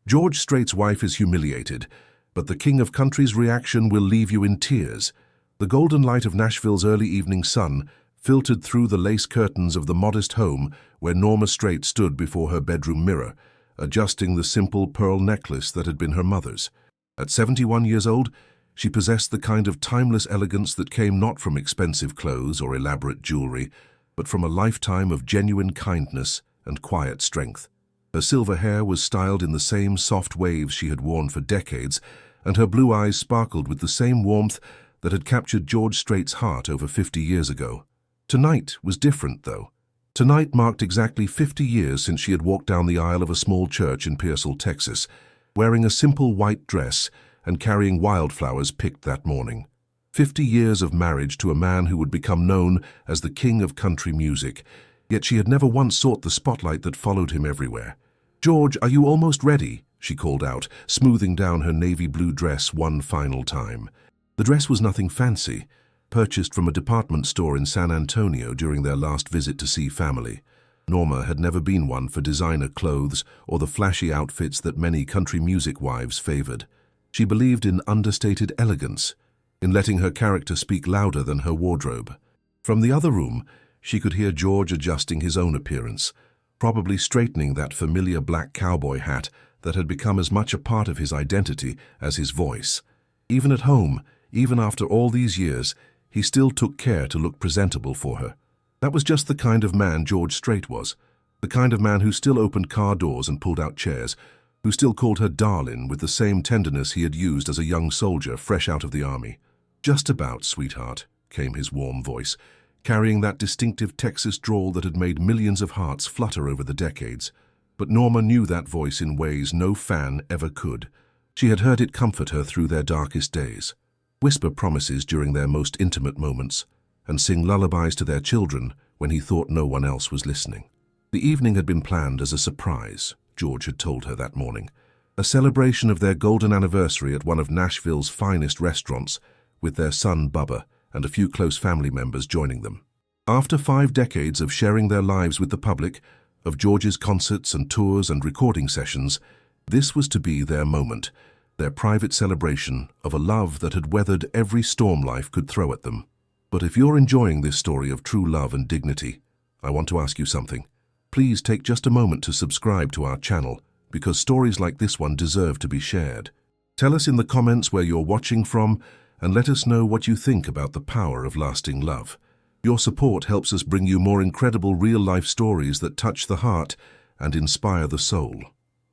George Strait's wife is humiliated, but the king of country's reaction will leave you in tears. The golden light of Nashville's early evening sun filtered through the lace curtains of the modest home where Norma Straight stood before her bedroom mirror, adjusting the simple pearl necklace that had been her mother's. At 71 years old, she possessed the kind of timeless elegance that came not from expensive clothes or elaborate jewelry, but from a lifetime of genuine kindness and quiet strength. Her silver hair was styled in the same soft waves she had worn for decades, and her blue eyes sparkled with the same warmth that had captured George Strait's heart over 50 years ago. Tonight was different, though. Tonight marked exactly 50 years since she had walked down the aisle of a small church in Pearsall, Texas, wearing a simple white dress and carrying wildflowers picked that morning. 50 years of marriage to a man who would become known as the king of country music, yet she had never once sought the spotlight that followed him everywhere. "George, are you almost ready?" she called out, smoothing down her navy blue dress one final time. The dress was nothing fancy, purchased from a department store in San Antonio during their last visit to see family. Norma had never been one for designer clothes or the flashy outfits that many country music wives favored. She believed in understated elegance, in letting her character speak louder than her wardrobe. From the other room, she could hear George adjusting his own appearance, probably straightening that familiar black cowboy hat that had become as much a part of his identity as his voice. Even at home, even after all these years, he still took care to look presentable for her. That was just the kind of man George Strait was, the kind of man who still opened car doors and pulled out chairs, who still called her darling with the same tenderness he had used as a young soldier fresh out of the army. "Just about, sweetheart," came his warm voice, carrying that distinctive Texas drawl that had made millions of hearts flutter over the decades. But Norma knew that voice in ways no fan ever could. She had heard it comfort her through their darkest days, whisper promises during their most intimate moments, and sing lullabies to their children when he thought no one else was listening. The evening had been planned as a surprise, George had told her that morning, a celebration of their golden anniversary at one of Nashville's finest restaurants, with their son Bubba and a few close family members joining them. After 5 decades of sharing their lives with the public, of George's concerts and tours and recording sessions, this was to be their moment, their private celebration of a love that had weathered every storm life could throw at them. But if you're enjoying this story of true love and dignity, I want to ask you something. Please take just a moment to subscribe to our channel, because stories like this one deserve to be shared. Tell us in the comments where you're watching from, and let us know what you think about the power of lasting love. Your support helps us bring you more incredible real-life stories that touch the heart and inspire the soul.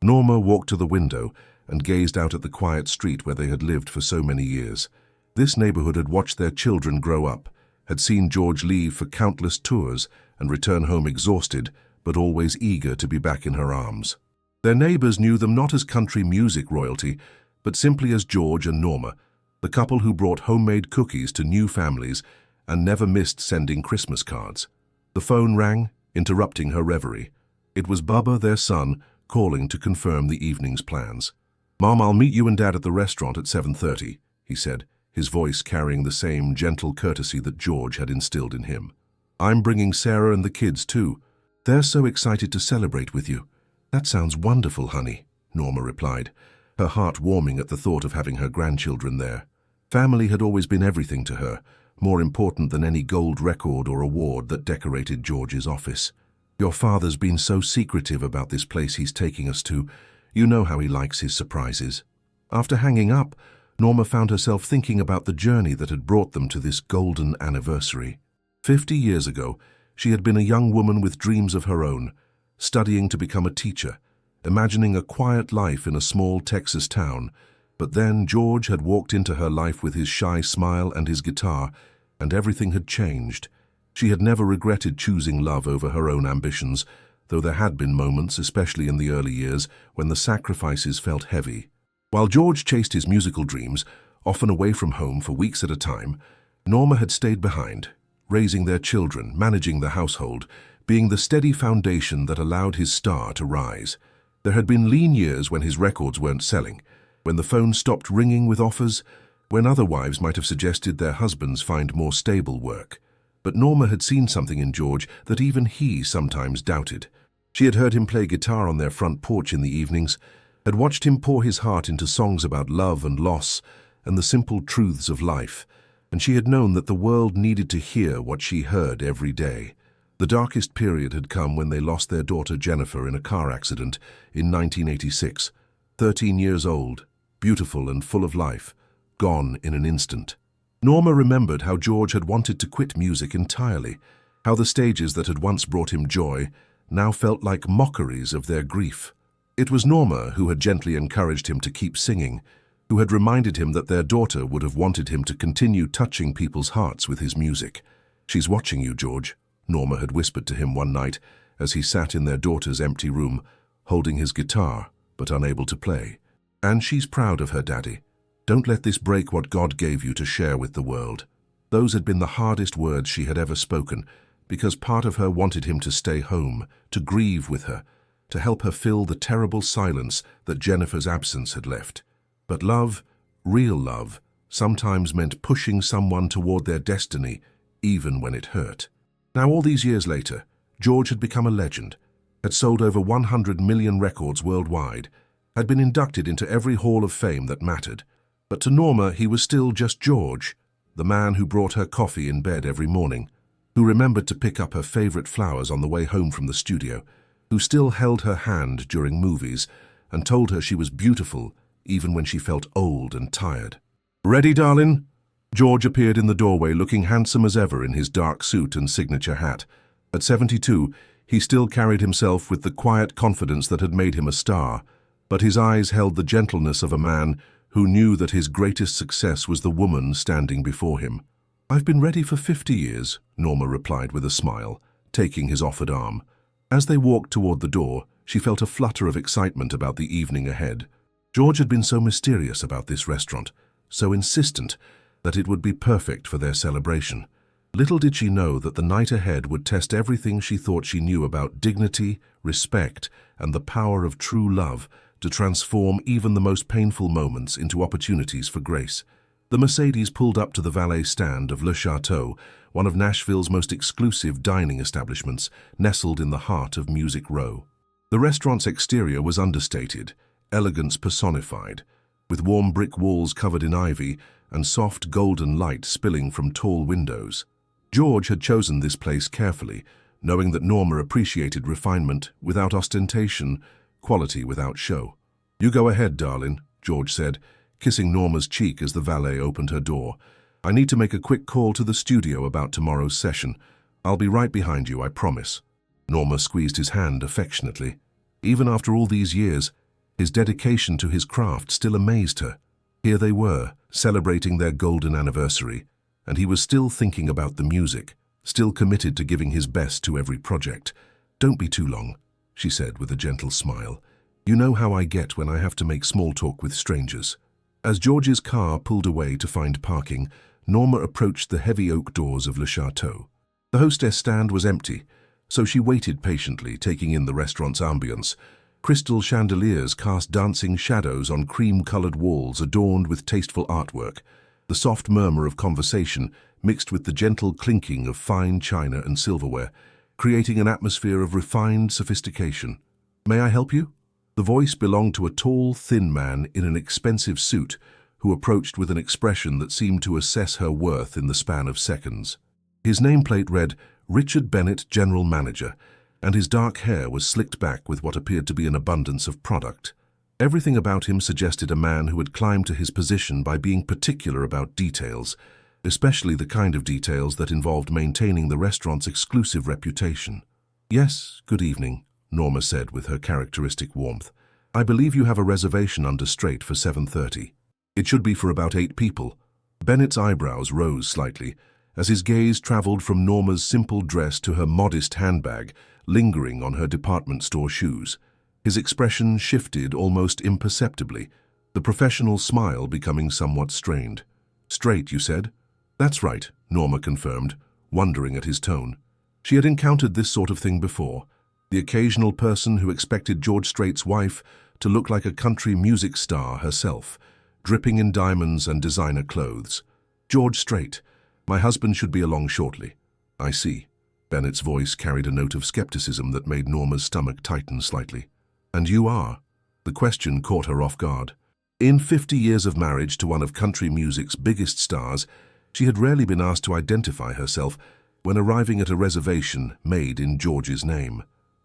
Norma walked to the window and gazed out at the quiet street where they had lived for so many years. This neighborhood had watched their children grow up, had seen George leave for countless tours and return home exhausted, but always eager to be back in her arms. Their neighbors knew them not as country music royalty, but simply as George and Norma, the couple who brought homemade cookies to new families and never missed sending Christmas cards. The phone rang, interrupting her reverie. It was Bubba, their son, calling to confirm the evening's plans. "Mom, I'll meet you and Dad at the restaurant at 7:30, he said, his voice carrying the same gentle courtesy that George had instilled in him. "I'm bringing Sarah and the kids too. They're so excited to celebrate with you." "That sounds wonderful, honey," Norma replied, her heart warming at the thought of having her grandchildren there. Family had always been everything to her, more important than any gold record or award that decorated George's office. "Your father's been so secretive about this place he's taking us to. You know how he likes his surprises." After hanging up, Norma found herself thinking about the journey that had brought them to this golden anniversary. 50 years ago, she had been a young woman with dreams of her own, studying to become a teacher, imagining a quiet life in a small Texas town. But then George had walked into her life with his shy smile and his guitar, and everything had changed. She had never regretted choosing love over her own ambitions, though there had been moments, especially in the early years, when the sacrifices felt heavy. While George chased his musical dreams, often away from home for weeks at a time, Norma had stayed behind, raising their children, managing the household, being the steady foundation that allowed his star to rise. There had been lean years when his records weren't selling, when the phone stopped ringing with offers, when other wives might have suggested their husbands find more stable work. But Norma had seen something in George that even he sometimes doubted. She had heard him play guitar on their front porch in the evenings, had watched him pour his heart into songs about love and loss and the simple truths of life, and she had known that the world needed to hear what she heard every day. The darkest period had come when they lost their daughter Jennifer in a car accident in 1986. 13 years old, beautiful and full of life, gone in an instant. Norma remembered how George had wanted to quit music entirely, how the stages that had once brought him joy now felt like mockeries of their grief. It was Norma who had gently encouraged him to keep singing, who had reminded him that their daughter would have wanted him to continue touching people's hearts with his music. "She's watching you, George," Norma had whispered to him one night as he sat in their daughter's empty room, holding his guitar but unable to play. "And she's proud of her daddy. Don't let this break what God gave you to share with the world." Those had been the hardest words she had ever spoken, because part of her wanted him to stay home, to grieve with her, to help her fill the terrible silence that Jennifer's absence had left. But love, real love, sometimes meant pushing someone toward their destiny, even when it hurt. Now, all these years later, George had become a legend, had sold over 100 million records worldwide, had been inducted into every hall of fame that mattered. But to Norma, he was still just George, the man who brought her coffee in bed every morning, who remembered to pick up her favorite flowers on the way home from the studio, who still held her hand during movies and told her she was beautiful even when she felt old and tired. "Ready, darling?" George appeared in the doorway looking handsome as ever in his dark suit and signature hat. At 72, he still carried himself with the quiet confidence that had made him a star, but his eyes held the gentleness of a man who knew that his greatest success was the woman standing before him. "I've been ready for 50 years, Norma replied with a smile, taking his offered arm. As they walked toward the door, she felt a flutter of excitement about the evening ahead. George had been so mysterious about this restaurant, so insistent that it would be perfect for their celebration. Little did she know that the night ahead would test everything she thought she knew about dignity, respect, and the power of true love to transform even the most painful moments into opportunities for grace. The Mercedes pulled up to the valet stand of Le Chateau, one of Nashville's most exclusive dining establishments, nestled in the heart of Music Row. The restaurant's exterior was understated, elegance personified, with warm brick walls covered in ivy and soft golden light spilling from tall windows. George had chosen this place carefully, knowing that Norma appreciated refinement without ostentation, quality without show. "You go ahead, darling," George said, kissing Norma's cheek as the valet opened her door. "I need to make a quick call to the studio about tomorrow's session. I'll be right behind you, I promise." Norma squeezed his hand affectionately. Even after all these years, his dedication to his craft still amazed her. Here they were, celebrating their golden anniversary, and he was still thinking about the music, still committed to giving his best to every project. "Don't be too long," she said with a gentle smile. "You know how I get when I have to make small talk with strangers." As George's car pulled away to find parking, Norma approached the heavy oak doors of Le Chateau. The hostess stand was empty, so she waited patiently, taking in the restaurant's ambience. Crystal chandeliers cast dancing shadows on cream-colored walls adorned with tasteful artwork. The soft murmur of conversation mixed with the gentle clinking of fine china and silverware, creating an atmosphere of refined sophistication. "May I help you?" The voice belonged to a tall, thin man in an expensive suit who approached with an expression that seemed to assess her worth in the span of seconds. His nameplate read, "Richard Bennett, General Manager," and his dark hair was slicked back with what appeared to be an abundance of product. Everything about him suggested a man who had climbed to his position by being particular about details, especially the kind of details that involved maintaining the restaurant's exclusive reputation. "Yes, good evening," Norma said with her characteristic warmth. "I believe you have a reservation under Straight for 7:30. It should be for about 8 people. Bennett's eyebrows rose slightly as his gaze traveled from Norma's simple dress to her modest handbag, lingering on her department store shoes. His expression shifted almost imperceptibly, the professional smile becoming somewhat strained. "Straight, you said?" "That's right," Norma confirmed, wondering at his tone. She had encountered this sort of thing before. The occasional person who expected George Strait's wife to look like a country music star herself, dripping in diamonds and designer clothes. "George Strait, my husband should be along shortly." "I see." Bennett's voice carried a note of skepticism that made Norma's stomach tighten slightly. "And you are?" The question caught her off guard. In 50 years of marriage to one of country music's biggest stars, she had rarely been asked to identify herself when arriving at a reservation made in George's name.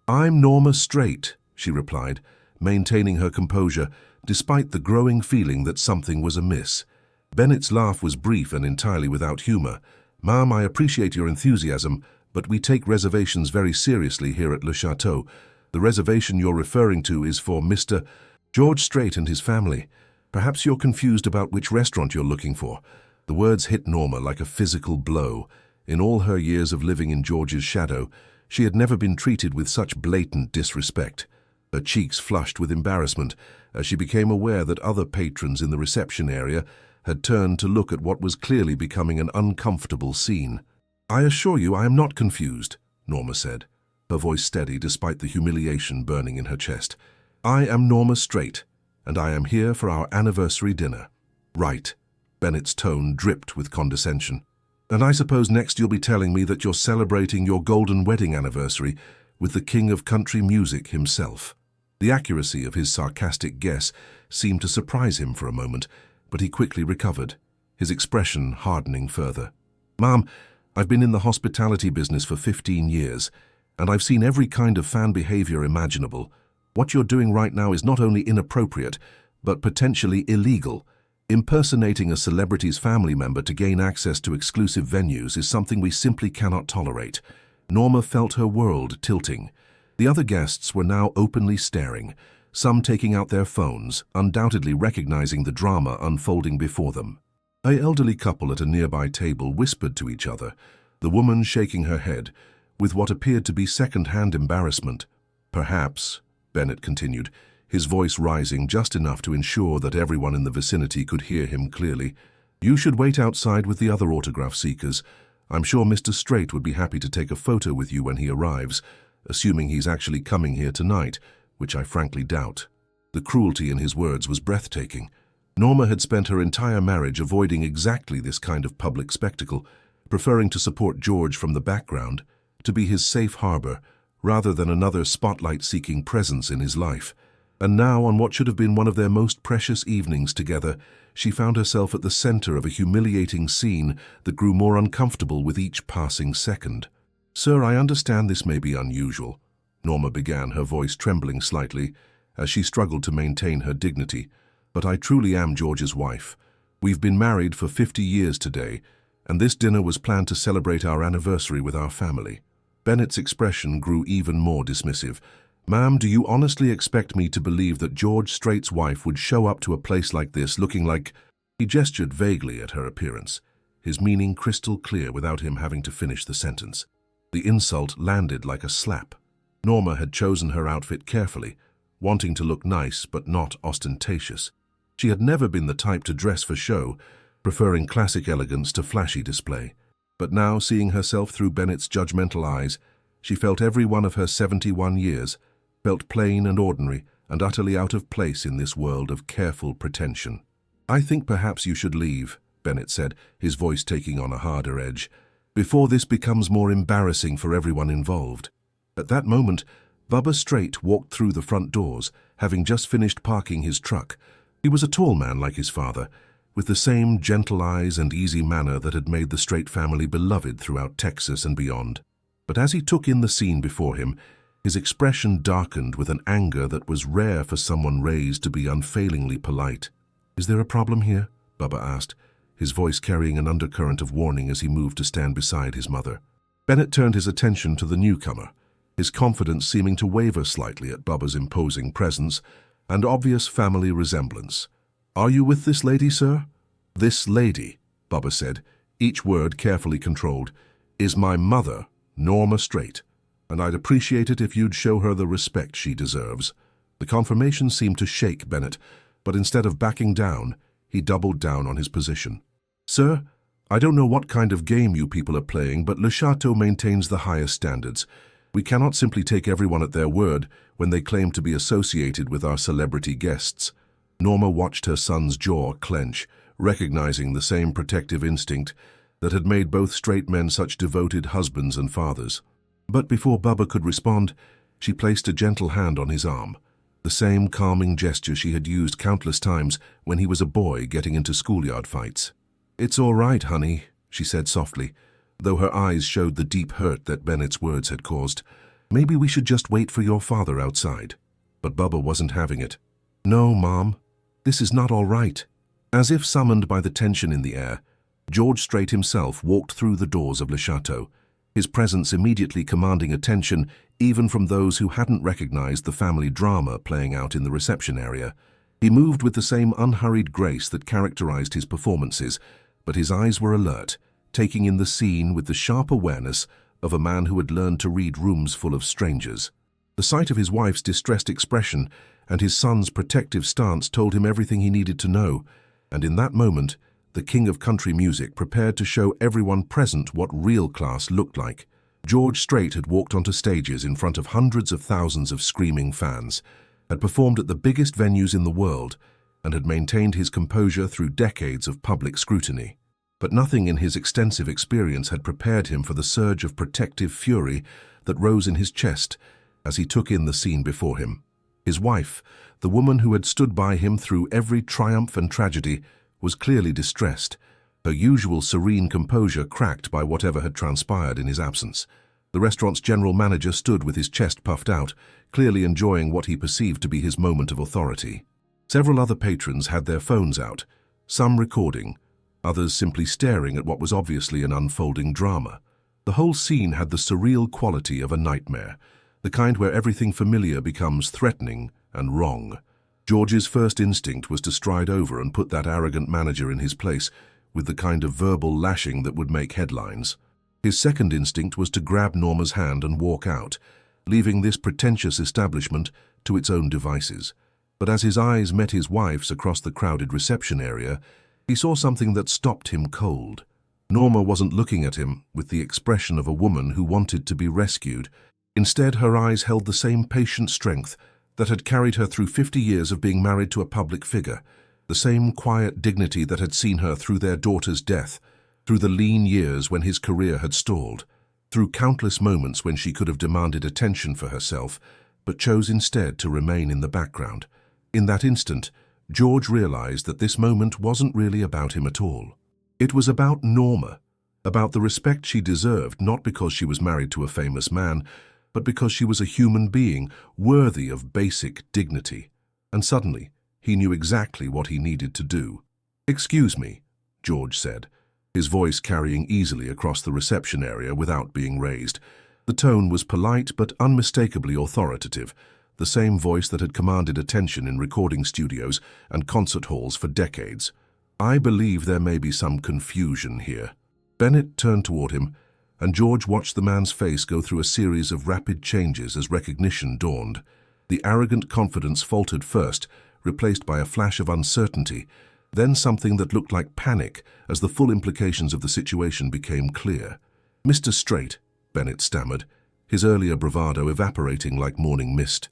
"I'm Norma Straight," she replied, maintaining her composure despite the growing feeling that something was amiss. Bennett's laugh was brief and entirely without humor. "Ma'am, I appreciate your enthusiasm, but we take reservations very seriously here at Le Chateau. The reservation you're referring to is for Mr. George Straight and his family. Perhaps you're confused about which restaurant you're looking for." The words hit Norma like a physical blow. In all her years of living in George's shadow, she had never been treated with such blatant disrespect. Her cheeks flushed with embarrassment as she became aware that other patrons in the reception area had turned to look at what was clearly becoming an uncomfortable scene. "I assure you I am not confused," Norma said, her voice steady despite the humiliation burning in her chest. "I am Norma Straight, and I am here for our anniversary dinner." "Right." Bennett's tone dripped with condescension. "And I suppose next you'll be telling me that you're celebrating your golden wedding anniversary with the king of country music himself." The accuracy of his sarcastic guess seemed to surprise him for a moment, but he quickly recovered, his expression hardening further. "Ma'am, I've been in the hospitality business for 15 years, and I've seen every kind of fan behavior imaginable. What you're doing right now is not only inappropriate, but potentially illegal. Impersonating a celebrity's family member to gain access to exclusive venues is something we simply cannot tolerate." Norma felt her world tilting. The other guests were now openly staring, some taking out their phones, undoubtedly recognizing the drama unfolding before them. An elderly couple at a nearby table whispered to each other, the woman shaking her head, with what appeared to be second-hand embarrassment. "Perhaps," Bennett continued, his voice rising just enough to ensure that everyone in the vicinity could hear him clearly, "you should wait outside with the other autograph seekers. I'm sure Mr. Straight would be happy to take a photo with you when he arrives, assuming he's actually coming here tonight, which I frankly doubt." The cruelty in his words was breathtaking. Norma had spent her entire marriage avoiding exactly this kind of public spectacle, preferring to support George from the background, to be his safe harbor, rather than another spotlight-seeking presence in his life. And now, on what should have been one of their most precious evenings together, she found herself at the center of a humiliating scene that grew more uncomfortable with each passing second. "Sir, I understand this may be unusual," Norma began, her voice trembling slightly as she struggled to maintain her dignity, "but I truly am George's wife. We've been married for 50 years today, and this dinner was planned to celebrate our anniversary with our family." Bennett's expression grew even more dismissive. "Ma'am, do you honestly expect me to believe that George Strait's wife would show up to a place like this looking like—" He gestured vaguely at her appearance, his meaning crystal clear without him having to finish the sentence. The insult landed like a slap. Norma had chosen her outfit carefully, wanting to look nice but not ostentatious. She had never been the type to dress for show, preferring classic elegance to flashy display. But now, seeing herself through Bennett's judgmental eyes, she felt every one of her 71 years, felt plain and ordinary and utterly out of place in this world of careful pretension. "I think perhaps you should leave," Bennett said, his voice taking on a harder edge, "before this becomes more embarrassing for everyone involved." At that moment, Bubba Straight walked through the front doors, having just finished parking his truck. He was a tall man like his father, with the same gentle eyes and easy manner that had made the Straight family beloved throughout Texas and beyond. But as he took in the scene before him, his expression darkened with an anger that was rare for someone raised to be unfailingly polite. "Is there a problem here?" Bubba asked, his voice carrying an undercurrent of warning as he moved to stand beside his mother. Bennett turned his attention to the newcomer, his confidence seeming to waver slightly at Bubba's imposing presence and obvious family resemblance. "Are you with this lady, sir?" "This lady," Bubba said, each word carefully controlled, "is my mother, Norma Straight, and I'd appreciate it if you'd show her the respect she deserves." The confirmation seemed to shake Bennett, but instead of backing down, he doubled down on his position. "Sir, I don't know what kind of game you people are playing, but Le Chateau maintains the highest standards. We cannot simply take everyone at their word when they claim to be associated with our celebrity guests." Norma watched her son's jaw clench, recognizing the same protective instinct that had made both Straight men such devoted husbands and fathers. But before Bubba could respond, she placed a gentle hand on his arm. the same calming gesture she had used countless times when he was a boy getting into schoolyard fights. "It's all right, honey," she said softly, though her eyes showed the deep hurt that Bennett's words had caused. "Maybe we should just wait for your father outside." But Bubba wasn't having it. "No, Mom, this is not all right." As if summoned by the tension in the air, George Strait himself walked through the doors of Le Chateau, his presence immediately commanding attention even from those who hadn't recognized the family drama playing out in the reception area. He moved with the same unhurried grace that characterized his performances, but his eyes were alert, taking in the scene with the sharp awareness of a man who had learned to read rooms full of strangers. The sight of his wife's distressed expression and his son's protective stance told him everything he needed to know, and in that moment, the king of country music prepared to show everyone present what real class looked like. George Strait had walked onto stages in front of hundreds of thousands of screaming fans, had performed at the biggest venues in the world, and had maintained his composure through decades of public scrutiny. But nothing in his extensive experience had prepared him for the surge of protective fury that rose in his chest as he took in the scene before him. His wife, the woman who had stood by him through every triumph and tragedy, was clearly distressed, her usual serene composure cracked by whatever had transpired in his absence. The restaurant's general manager stood with his chest puffed out, clearly enjoying what he perceived to be his moment of authority. Several other patrons had their phones out, some recording, others simply staring at what was obviously an unfolding drama. The whole scene had the surreal quality of a nightmare, the kind where everything familiar becomes threatening and wrong. George's first instinct was to stride over and put that arrogant manager in his place with the kind of verbal lashing that would make headlines. His second instinct was to grab Norma's hand and walk out, leaving this pretentious establishment to its own devices. But as his eyes met his wife's across the crowded reception area, he saw something that stopped him cold. Norma wasn't looking at him with the expression of a woman who wanted to be rescued. Instead, her eyes held the same patient strength that had carried her through 50 years of being married to a public figure, the same quiet dignity that had seen her through their daughter's death, through the lean years when his career had stalled, through countless moments when she could have demanded attention for herself, but chose instead to remain in the background. In that instant, George realized that this moment wasn't really about him at all. It was about Norma, about the respect she deserved, not because she was married to a famous man, but because she was a human being worthy of basic dignity. And suddenly, he knew exactly what he needed to do. "Excuse me," George said, his voice carrying easily across the reception area without being raised. The tone was polite but unmistakably authoritative, the same voice that had commanded attention in recording studios and concert halls for decades. "I believe there may be some confusion here." Bennett turned toward him, and George watched the man's face go through a series of rapid changes as recognition dawned. The arrogant confidence faltered first, replaced by a flash of uncertainty, then something that looked like panic as the full implications of the situation became clear. "Mr. Strait," Bennett stammered, his earlier bravado evaporating like morning mist.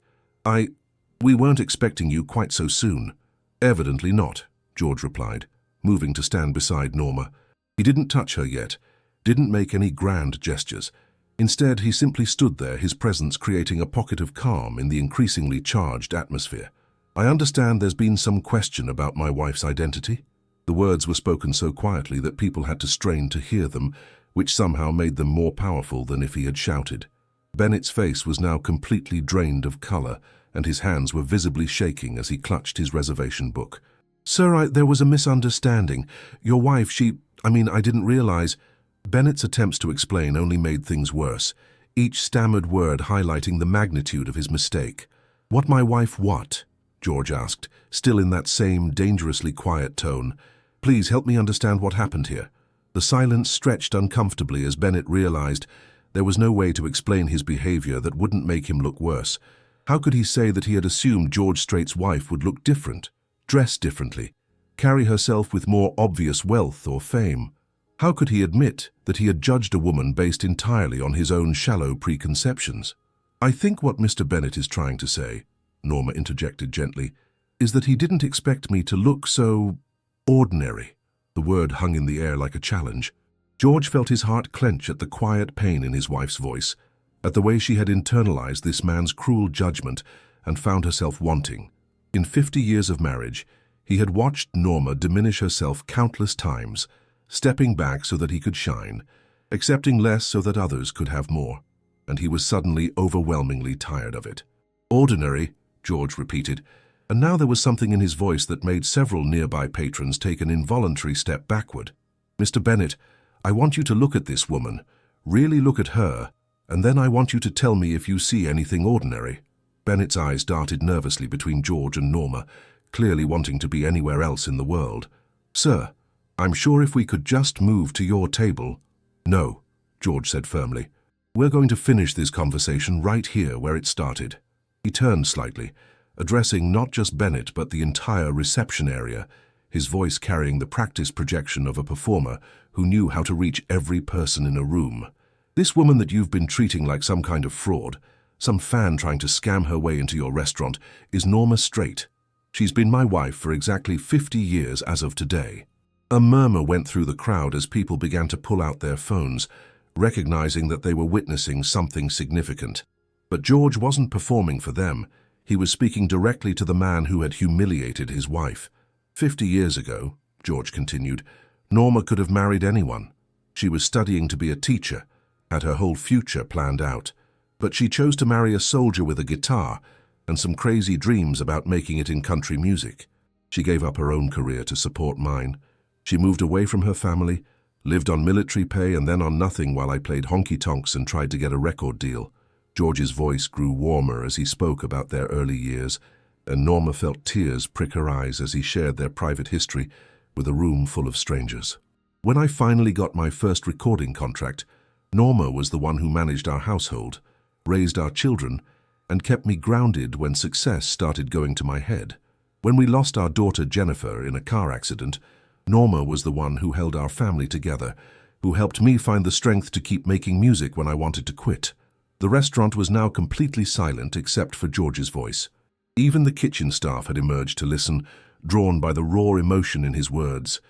We weren't expecting you quite so soon." "Evidently not," George replied, moving to stand beside Norma. He didn't touch her yet, didn't make any grand gestures. Instead, he simply stood there, his presence creating a pocket of calm in the increasingly charged atmosphere. "I understand there's been some question about my wife's identity." The words were spoken so quietly that people had to strain to hear them, which somehow made them more powerful than if he had shouted. Bennett's face was now completely drained of color, and his hands were visibly shaking as he clutched his reservation book. "Sir, there was a misunderstanding. Your wife, I didn't realize." Bennett's attempts to explain only made things worse, each stammered word highlighting the magnitude of his mistake. "What, my wife what?" George asked, still in that same dangerously quiet tone. "Please help me understand what happened here." The silence stretched uncomfortably as Bennett realized there was no way to explain his behavior that wouldn't make him look worse. How could he say that he had assumed George Strait's wife would look different, dress differently, carry herself with more obvious wealth or fame? How could he admit that he had judged a woman based entirely on his own shallow preconceptions? "I think what Mr. Bennett is trying to say," Norma interjected gently, "is that he didn't expect me to look so ordinary." The word hung in the air like a challenge. George felt his heart clench at the quiet pain in his wife's voice, at the way she had internalized this man's cruel judgment and found herself wanting. In 50 years of marriage, he had watched Norma diminish herself countless times, stepping back so that he could shine, accepting less so that others could have more, and he was suddenly overwhelmingly tired of it. "Ordinary," George repeated, and now there was something in his voice that made several nearby patrons take an involuntary step backward. "Mr. Bennett, I want you to look at this woman, really look at her, and then I want you to tell me if you see anything ordinary." Bennett's eyes darted nervously between George and Norma, clearly wanting to be anywhere else in the world. "Sir, I'm sure if we could just move to your table—" "No," George said firmly. "We're going to finish this conversation right here where it started." He turned slightly, addressing not just Bennett but the entire reception area, his voice carrying the practiced projection of a performer who knew how to reach every person in a room. "This woman that you've been treating like some kind of fraud, some fan trying to scam her way into your restaurant, is Norma Straight. She's been my wife for exactly 50 years as of today." A murmur went through the crowd as people began to pull out their phones, recognizing that they were witnessing something significant. But George wasn't performing for them. He was speaking directly to the man who had humiliated his wife. 50 years ago, George continued, Norma could have married anyone. She was studying to be a teacher, had her whole future planned out. But she chose to marry a soldier with a guitar and some crazy dreams about making it in country music. She gave up her own career to support mine. She moved away from her family, lived on military pay and then on nothing while I played honky-tonks and tried to get a record deal. George's voice grew warmer as he spoke about their early years, and Norma felt tears prick her eyes as he shared their private history with a room full of strangers. When I finally got my first recording contract, Norma was the one who managed our household, raised our children, and kept me grounded when success started going to my head. When we lost our daughter Jennifer in a car accident, Norma was the one who held our family together, who helped me find the strength to keep making music when I wanted to quit. The restaurant was now completely silent except for George's voice. Even the kitchen staff had emerged to listen, drawn by the raw emotion in his words.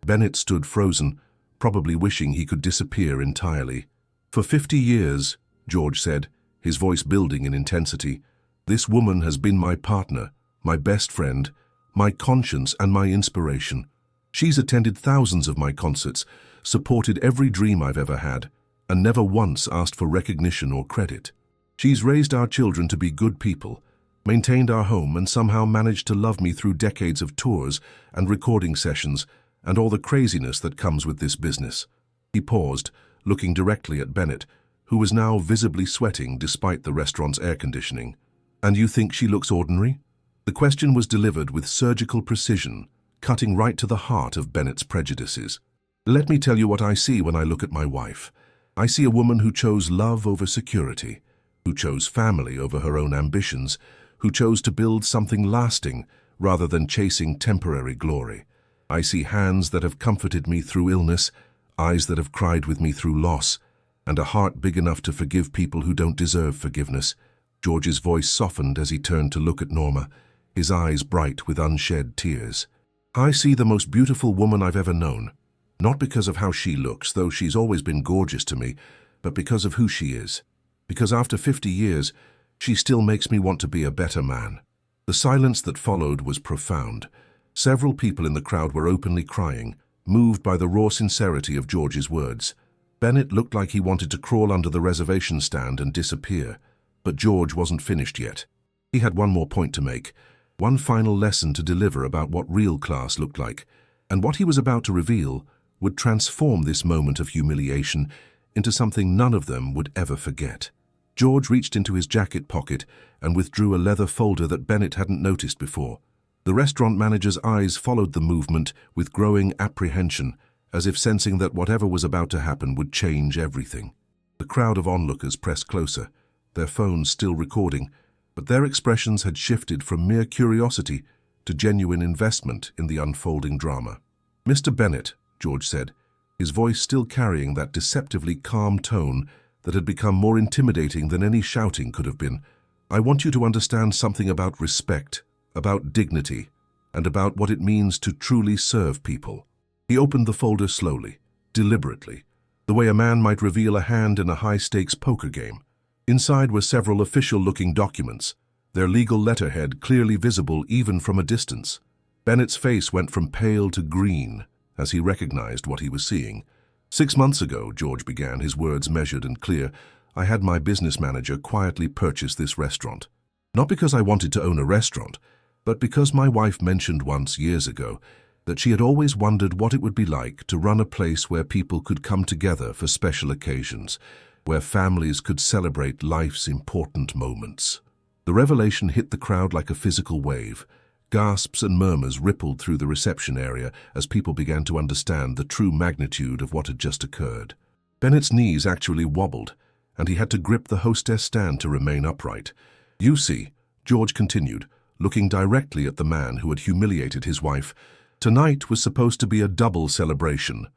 Bennett stood frozen, probably wishing he could disappear entirely. "For 50 years, George said, his voice building in intensity, this woman has been my partner, my best friend, my conscience and my inspiration. She's attended thousands of my concerts, supported every dream I've ever had, and never once asked for recognition or credit. She's raised our children to be good people, maintained our home and somehow managed to love me through decades of tours and recording sessions and all the craziness that comes with this business." He paused, looking directly at Bennett, who was now visibly sweating despite the restaurant's air conditioning. "And you think she looks ordinary?" The question was delivered with surgical precision, cutting right to the heart of Bennett's prejudices. "Let me tell you what I see when I look at my wife. I see a woman who chose love over security, who chose family over her own ambitions, who chose to build something lasting rather than chasing temporary glory. I see hands that have comforted me through illness, eyes that have cried with me through loss, and a heart big enough to forgive people who don't deserve forgiveness." George's voice softened as he turned to look at Norma, his eyes bright with unshed tears. "I see the most beautiful woman I've ever known. Not because of how she looks, though she's always been gorgeous to me, but because of who she is. Because after 50 years, she still makes me want to be a better man." The silence that followed was profound. Several people in the crowd were openly crying, moved by the raw sincerity of George's words. Bennett looked like he wanted to crawl under the reservation stand and disappear, but George wasn't finished yet. He had one more point to make, one final lesson to deliver about what real class looked like, and what he was about to reveal would transform this moment of humiliation into something none of them would ever forget. George reached into his jacket pocket and withdrew a leather folder that Bennett hadn't noticed before. The restaurant manager's eyes followed the movement with growing apprehension, as if sensing that whatever was about to happen would change everything. The crowd of onlookers pressed closer, their phones still recording, but their expressions had shifted from mere curiosity to genuine investment in the unfolding drama. "Mr. Bennett," George said, his voice still carrying that deceptively calm tone that had become more intimidating than any shouting could have been, "I want you to understand something about respect, about dignity, and about what it means to truly serve people." He opened the folder slowly, deliberately, the way a man might reveal a hand in a high-stakes poker game. Inside were several official-looking documents, their legal letterhead clearly visible even from a distance. Bennett's face went from pale to green as he recognized what he was seeing. 6 months ago, George began, his words measured and clear, I had my business manager quietly purchase this restaurant. Not because I wanted to own a restaurant, but because my wife mentioned once, years ago, that she had always wondered what it would be like to run a place where people could come together for special occasions, where families could celebrate life's important moments. The revelation hit the crowd like a physical wave. Gasps and murmurs rippled through the reception area as people began to understand the true magnitude of what had just occurred. Bennett's knees actually wobbled, and he had to grip the hostess stand to remain upright. You see, George continued, looking directly at the man who had humiliated his wife, tonight was supposed to be a double celebration.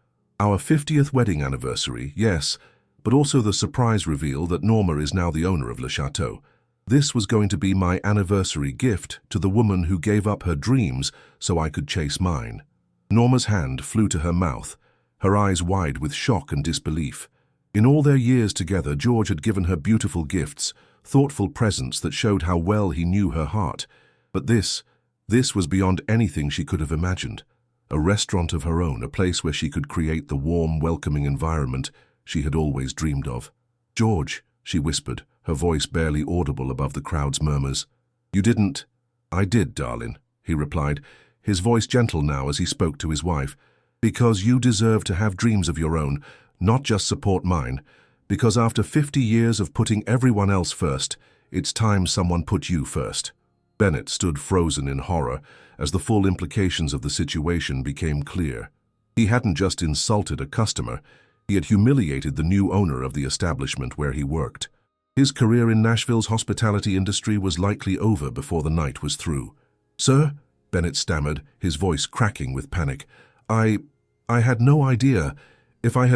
Our 50th wedding anniversary, yes, but also the surprise reveal that Norma is now the owner of Le Chateau. This was going to be my anniversary gift to the woman who gave up her dreams so I could chase mine. Norma's hand flew to her mouth, her eyes wide with shock and disbelief. In all their years together, George had given her beautiful gifts, thoughtful presents that showed how well he knew her heart. But this was beyond anything she could have imagined. A restaurant of her own, a place where she could create the warm, welcoming environment she had always dreamed of. George, she whispered, her voice barely audible above the crowd's murmurs. You didn't? I did, darling, he replied, his voice gentle now as he spoke to his wife. Because you deserve to have dreams of your own, not just support mine. Because after 50 years of putting everyone else first, it's time someone put you first. Bennett stood frozen in horror as the full implications of the situation became clear. He hadn't just insulted a customer, he had humiliated the new owner of the establishment where he worked. His career in Nashville's hospitality industry was likely over before the night was through. Sir, Bennett stammered, his voice cracking with panic. I had no idea. If you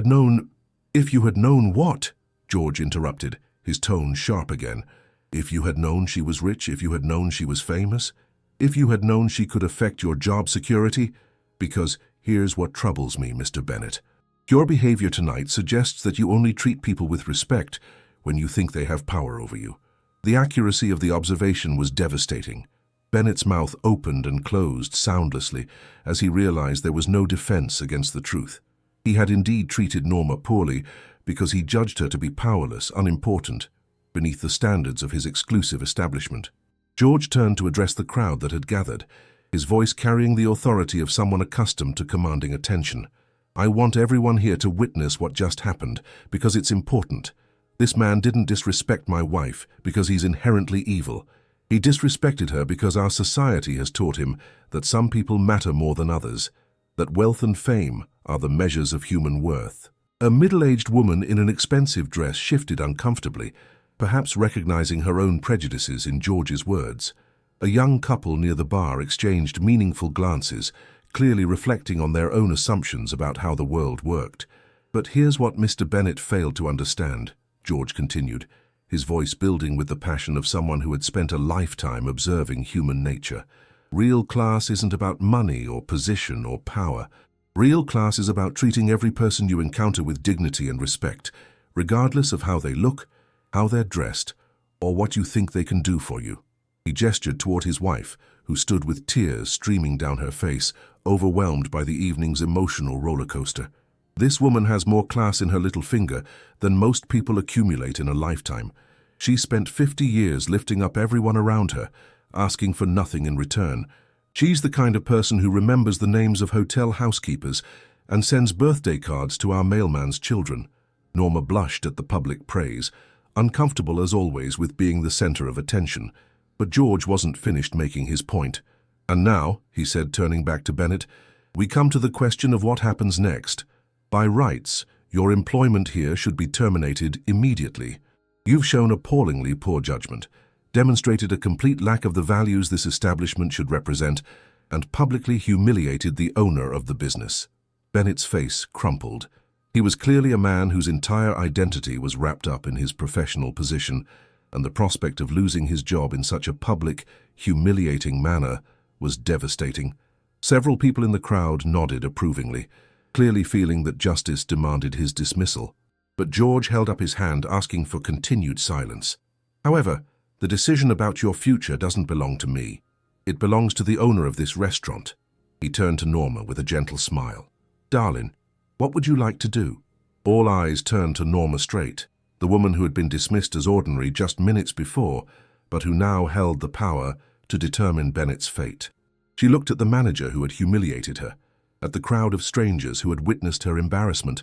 had known what? George interrupted, his tone sharp again. If you had known she was rich, if you had known she was famous, if you had known she could affect your job security? Because here's what troubles me, Mr. Bennett. Your behavior tonight suggests that you only treat people with respect when you think they have power over you. The accuracy of the observation was devastating. Bennett's mouth opened and closed soundlessly as he realized there was no defense against the truth. He had indeed treated Norma poorly because he judged her to be powerless, unimportant, beneath the standards of his exclusive establishment. George turned to address the crowd that had gathered, his voice carrying the authority of someone accustomed to commanding attention. I want everyone here to witness what just happened, because it's important. This man didn't disrespect my wife because he's inherently evil. He disrespected her because our society has taught him that some people matter more than others, that wealth and fame are the measures of human worth. A middle-aged woman in an expensive dress shifted uncomfortably, perhaps recognizing her own prejudices in George's words. A young couple near the bar exchanged meaningful glances, clearly reflecting on their own assumptions about how the world worked. But here's what Mr. Bennett failed to understand, George continued, his voice building with the passion of someone who had spent a lifetime observing human nature. Real class isn't about money or position or power. Real class is about treating every person you encounter with dignity and respect, regardless of how they look, how they're dressed, or what you think they can do for you. He gestured toward his wife, who stood with tears streaming down her face, overwhelmed by the evening's emotional roller coaster. This woman has more class in her little finger than most people accumulate in a lifetime. She spent 50 years lifting up everyone around her, asking for nothing in return. She's the kind of person who remembers the names of hotel housekeepers and sends birthday cards to our mailman's children. Norma blushed at the public praise, uncomfortable as always with being the center of attention. But George wasn't finished making his point. And now, he said, turning back to Bennett, we come to the question of what happens next. By rights, your employment here should be terminated immediately. You've shown appallingly poor judgment, demonstrated a complete lack of the values this establishment should represent, and publicly humiliated the owner of the business. Bennett's face crumpled. He was clearly a man whose entire identity was wrapped up in his professional position, and the prospect of losing his job in such a public, humiliating manner was devastating. Several people in the crowd nodded approvingly, clearly feeling that justice demanded his dismissal. But George held up his hand, asking for continued silence. However, The decision about your future doesn't belong to me. It belongs to the owner of this restaurant." He turned to Norma with a gentle smile. "Darling, what would you like to do?" All eyes turned to Norma Straight, the woman who had been dismissed as ordinary just minutes before, but who now held the power to determine Bennett's fate. She looked at the manager who had humiliated her, at the crowd of strangers who had witnessed her embarrassment,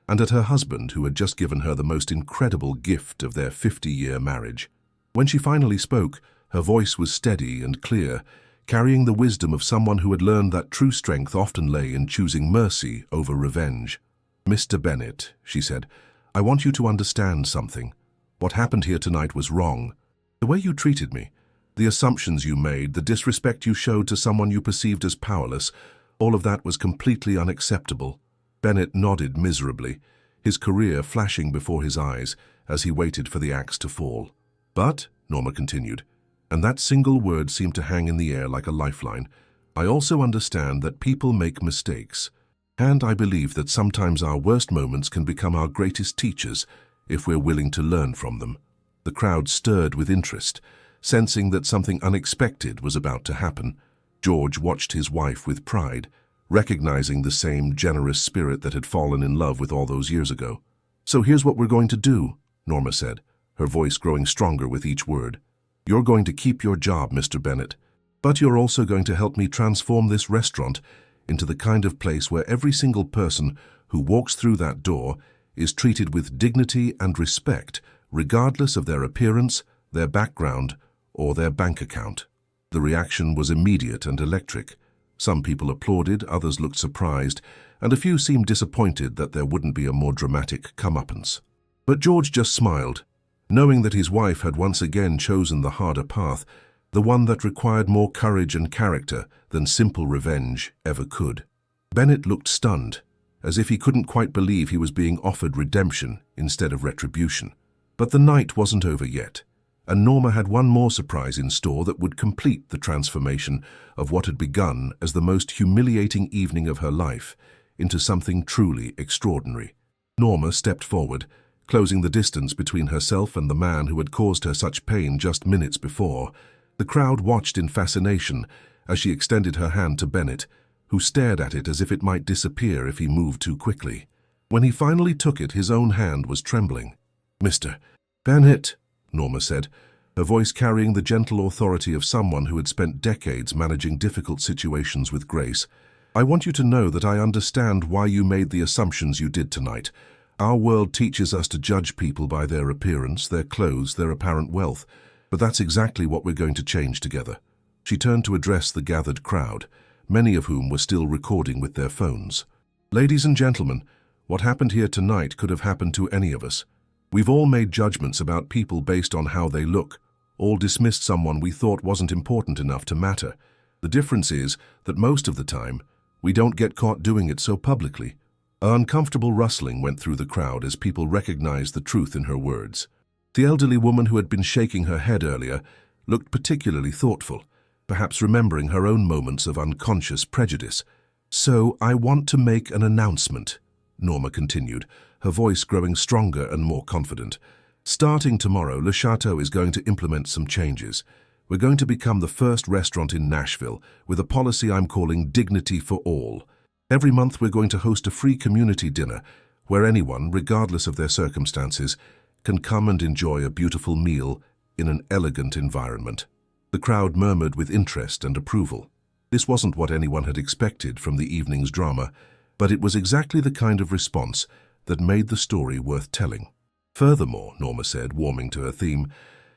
and at her husband who had just given her the most incredible gift of their 50-year marriage. When she finally spoke, her voice was steady and clear, carrying the wisdom of someone who had learned that true strength often lay in choosing mercy over revenge. "Mr. Bennett," she said, "I want you to understand something. What happened here tonight was wrong. The way you treated me, the assumptions you made, the disrespect you showed to someone you perceived as powerless, all of that was completely unacceptable." Bennett nodded miserably, his career flashing before his eyes as he waited for the axe to fall. "But," Norma continued, and that single word seemed to hang in the air like a lifeline, "I also understand that people make mistakes, and I believe that sometimes our worst moments can become our greatest teachers if we're willing to learn from them." The crowd stirred with interest, sensing that something unexpected was about to happen. George watched his wife with pride, recognizing the same generous spirit that had fallen in love with all those years ago. "So here's what we're going to do," Norma said, her voice growing stronger with each word. "You're going to keep your job, Mr. Bennett, but you're also going to help me transform this restaurant into the kind of place where every single person who walks through that door is treated with dignity and respect, regardless of their appearance, their background, or their bank account." The reaction was immediate and electric. Some people applauded, others looked surprised, and a few seemed disappointed that there wouldn't be a more dramatic comeuppance. But George just smiled, knowing that his wife had once again chosen the harder path, the one that required more courage and character than simple revenge ever could. Bennett looked stunned, as if he couldn't quite believe he was being offered redemption instead of retribution. But the night wasn't over yet, and Norma had one more surprise in store that would complete the transformation of what had begun as the most humiliating evening of her life into something truly extraordinary. Norma stepped forward, closing the distance between herself and the man who had caused her such pain just minutes before. The crowd watched in fascination as she extended her hand to Bennett, who stared at it as if it might disappear if he moved too quickly. When he finally took it, his own hand was trembling. "Mr. Bennett," Norma said, her voice carrying the gentle authority of someone who had spent decades managing difficult situations with grace, "I want you to know that I understand why you made the assumptions you did tonight. Our world teaches us to judge people by their appearance, their clothes, their apparent wealth, but that's exactly what we're going to change together." She turned to address the gathered crowd, many of whom were still recording with their phones. "Ladies and gentlemen, what happened here tonight could have happened to any of us. We've all made judgments about people based on how they look, all dismissed someone we thought wasn't important enough to matter. The difference is that most of the time, we don't get caught doing it so publicly." An uncomfortable rustling went through the crowd as people recognized the truth in her words. The elderly woman who had been shaking her head earlier looked particularly thoughtful, perhaps remembering her own moments of unconscious prejudice. "So I want to make an announcement," Norma continued, her voice growing stronger and more confident. "Starting tomorrow, Le Chateau is going to implement some changes. We're going to become the first restaurant in Nashville with a policy I'm calling Dignity for All. Every month we're going to host a free community dinner where anyone, regardless of their circumstances, can come and enjoy a beautiful meal in an elegant environment." The crowd murmured with interest and approval. This wasn't what anyone had expected from the evening's drama, but it was exactly the kind of response that made the story worth telling. "Furthermore," Norma said, warming to her theme,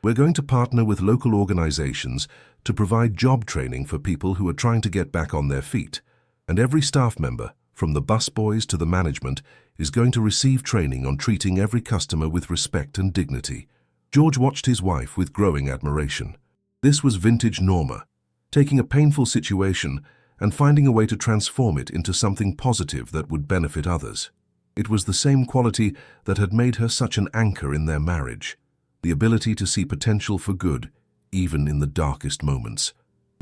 "we're going to partner with local organizations to provide job training for people who are trying to get back on their feet. And every staff member, from the busboys to the management, is going to receive training on treating every customer with respect and dignity." George watched his wife with growing admiration. This was vintage Norma, taking a painful situation and finding a way to transform it into something positive that would benefit others. It was the same quality that had made her such an anchor in their marriage, the ability to see potential for good, even in the darkest moments.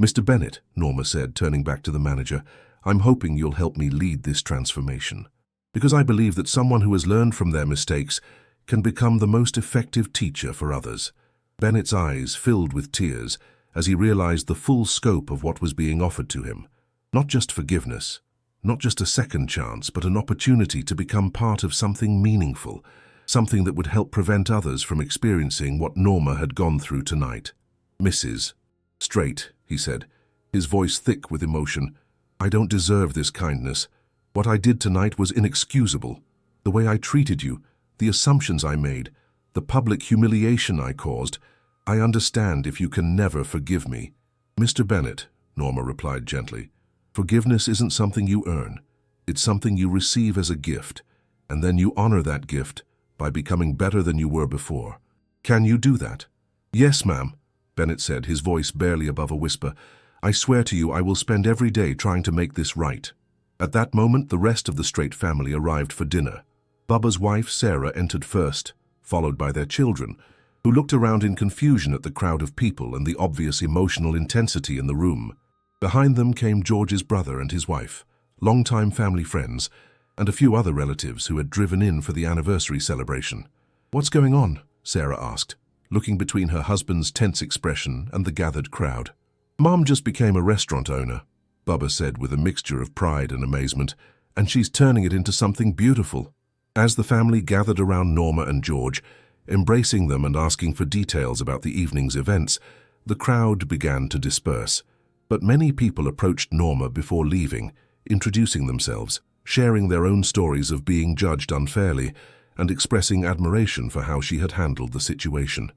"Mr. Bennett," Norma said, turning back to the manager, "I'm hoping you'll help me lead this transformation, because I believe that someone who has learned from their mistakes can become the most effective teacher for others. Bennett's eyes filled with tears as he realized the full scope of what was being offered to him. Not just forgiveness, not just a second chance, but an opportunity to become part of something meaningful, something that would help prevent others from experiencing what Norma had gone through tonight. "Mrs. Straight," he said, his voice thick with emotion, "I don't deserve this kindness. What I did tonight was inexcusable. The way I treated you, the assumptions I made, the public humiliation I caused. I understand if you can never forgive me." "Mr. Bennett," Norma replied gently, "forgiveness isn't something you earn. It's something you receive as a gift, and then you honor that gift by becoming better than you were before. Can you do that?" "Yes, ma'am," Bennett said, his voice barely above a whisper. "I swear to you I will spend every day trying to make this right." At that moment, the rest of the Straight family arrived for dinner. Bubba's wife, Sarah, entered first, followed by their children, who looked around in confusion at the crowd of people and the obvious emotional intensity in the room. Behind them came George's brother and his wife, longtime family friends, and a few other relatives who had driven in for the anniversary celebration. "What's going on?" Sarah asked, looking between her husband's tense expression and the gathered crowd. "Mom just became a restaurant owner," Bubba said with a mixture of pride and amazement, "and she's turning it into something beautiful." As the family gathered around Norma and George, embracing them and asking for details about the evening's events, the crowd began to disperse. But many people approached Norma before leaving, introducing themselves, sharing their own stories of being judged unfairly, and expressing admiration for how she had handled the situation.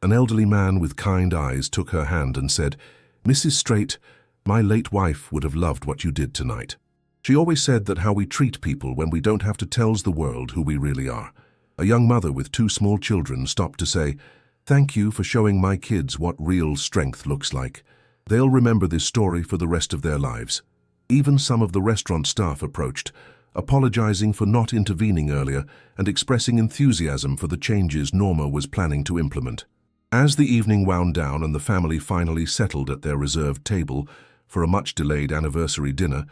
An elderly man with kind eyes took her hand and said, "Mrs. Straight, my late wife would have loved what you did tonight. She always said that how we treat people when we don't have to tells the world who we really are." A young mother with 2 small children stopped to say, "Thank you for showing my kids what real strength looks like. They'll remember this story for the rest of their lives." Even some of the restaurant staff approached, apologizing for not intervening earlier and expressing enthusiasm for the changes Norma was planning to implement. As the evening wound down and the family finally settled at their reserved table for a much-delayed anniversary dinner,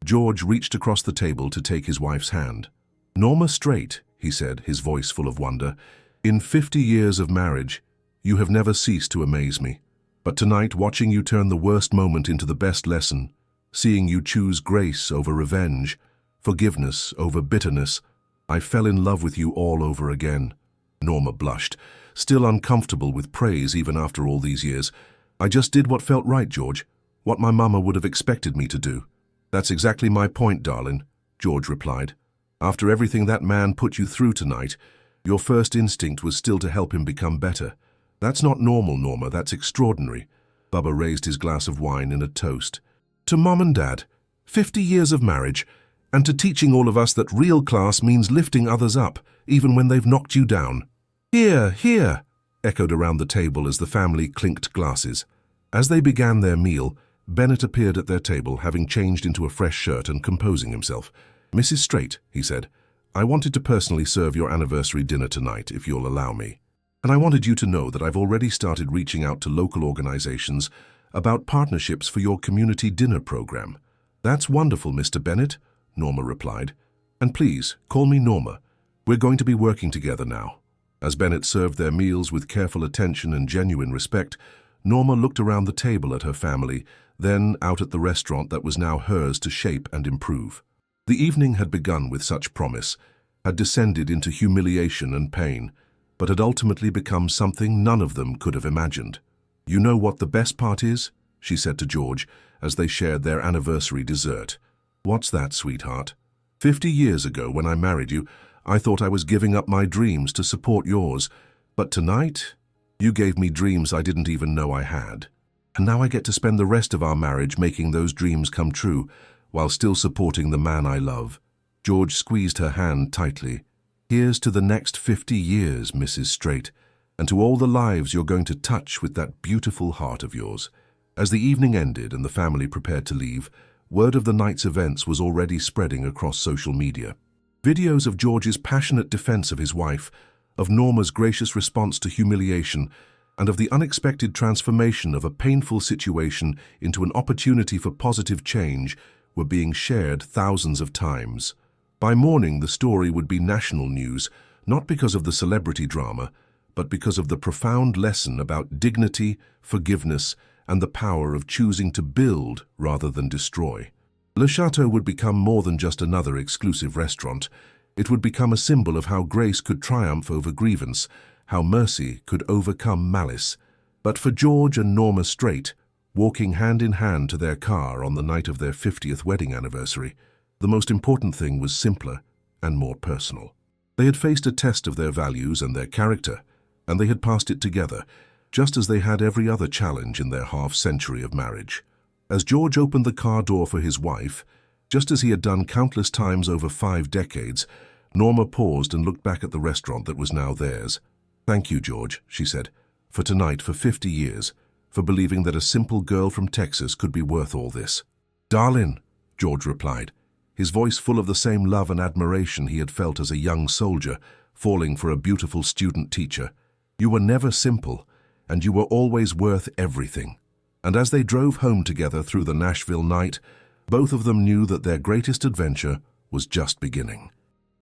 George reached across the table to take his wife's hand. "Norma Straight," he said, his voice full of wonder, "in 50 years of marriage, you have never ceased to amaze me. But tonight, watching you turn the worst moment into the best lesson, seeing you choose grace over revenge, forgiveness over bitterness, I fell in love with you all over again." Norma blushed, still uncomfortable with praise even after all these years. "I just did what felt right, George, what my mama would have expected me to do." "That's exactly my point, darling," George replied. "After everything that man put you through tonight, your first instinct was still to help him become better. That's not normal, Norma, that's extraordinary." Bubba raised his glass of wine in a toast. "To Mom and Dad, 50 years of marriage, and to teaching all of us that real class means lifting others up, even when they've knocked you down." "Hear, hear," echoed around the table as the family clinked glasses. As they began their meal, Bennett appeared at their table, having changed into a fresh shirt and composing himself. "Mrs. Straight," he said, "I wanted to personally serve your anniversary dinner tonight, if you'll allow me. And I wanted you to know that I've already started reaching out to local organizations about partnerships for your community dinner program." "That's wonderful, Mr. Bennett," Norma replied. "And please, call me Norma. We're going to be working together now." As Bennett served their meals with careful attention and genuine respect, Norma looked around the table at her family, then out at the restaurant that was now hers to shape and improve. The evening had begun with such promise, had descended into humiliation and pain, but had ultimately become something none of them could have imagined. "You know what the best part is?" she said to George as they shared their anniversary dessert. "What's that, sweetheart? 50 years ago, when I married you, I thought I was giving up my dreams to support yours, but tonight, you gave me dreams I didn't even know I had. And now I get to spend the rest of our marriage making those dreams come true, while still supporting the man I love." George squeezed her hand tightly. "Here's to the next 50 years, Mrs. Straight, and to all the lives you're going to touch with that beautiful heart of yours." As the evening ended and the family prepared to leave, word of the night's events was already spreading across social media. Videos of George's passionate defense of his wife, of Norma's gracious response to humiliation, and of the unexpected transformation of a painful situation into an opportunity for positive change were being shared thousands of times. By morning, the story would be national news, not because of the celebrity drama, but because of the profound lesson about dignity, forgiveness, and the power of choosing to build rather than destroy. Le Chateau would become more than just another exclusive restaurant. It would become a symbol of how grace could triumph over grievance, how mercy could overcome malice. But for George and Norma Straight, walking hand in hand to their car on the night of their 50th wedding anniversary, the most important thing was simpler and more personal. They had faced a test of their values and their character, and they had passed it together, just as they had every other challenge in their half-century of marriage. As George opened the car door for his wife, just as he had done countless times over 5 decades, Norma paused and looked back at the restaurant that was now theirs. "Thank you, George," she said, "for tonight, for 50 years, for believing that a simple girl from Texas could be worth all this." "Darling," George replied, his voice full of the same love and admiration he had felt as a young soldier, falling for a beautiful student teacher. "You were never simple, and you were always worth everything." And as they drove home together through the Nashville night, both of them knew that their greatest adventure was just beginning.